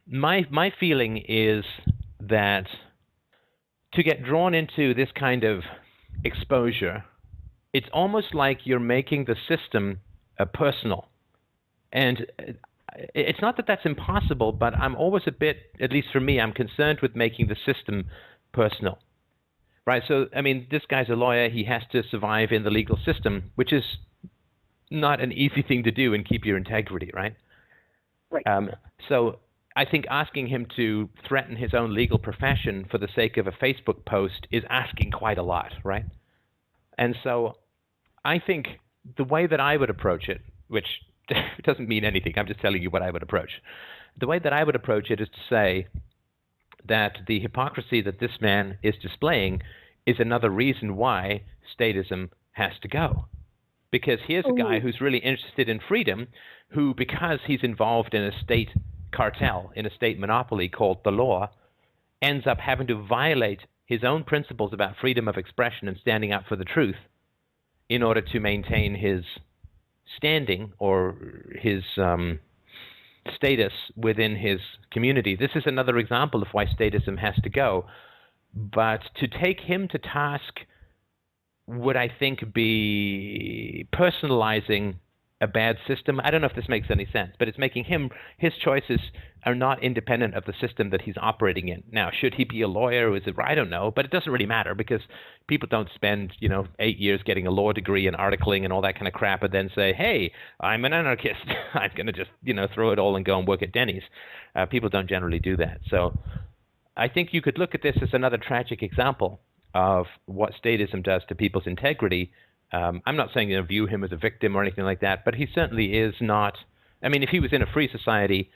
my feeling is that to get drawn into this kind of exposure, it's almost like you're making the system personal. And it's not that that's impossible, but I'm always a bit, at least for me, I'm concerned with making the system personal. Right? So, I mean, this guy's a lawyer. He has to survive in the legal system, which is not an easy thing to do and keep your integrity, right? Right. So I think asking him to threaten his own legal profession for the sake of a Facebook post is asking quite a lot, right? And so I think the way that I would approach it, which doesn't mean anything, I'm just telling you what I would approach. The way that I would approach it is to say that the hypocrisy that this man is displaying is another reason why statism has to go. Because here's a guy who's really interested in freedom, who, because he's involved in a state cartel, in a state monopoly called the law, ends up having to violate his own principles about freedom of expression and standing up for the truth in order to maintain his standing or his status within his community. This is another example of why statism has to go. But to take him to task would, I think, be personalizing a bad system. I don't know if this makes any sense, but it's making his choices are not independent of the system that he's operating in. Now, should he be a lawyer? Is it? I don't know, but it doesn't really matter because people don't spend, 8 years getting a law degree and articling and all that kind of crap and then say, hey, I'm an anarchist. I'm going to just, throw it all and go and work at Denny's. People don't generally do that. So I think you could look at this as another tragic example of what statism does to people's integrity. I'm not saying view him as a victim or anything like that, but he certainly is not. I mean, if he was in a free society,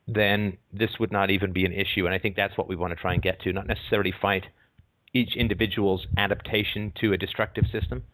then this would not even be an issue, and I think that's what we want to try and get to, not necessarily fight each individual's adaptation to a destructive system,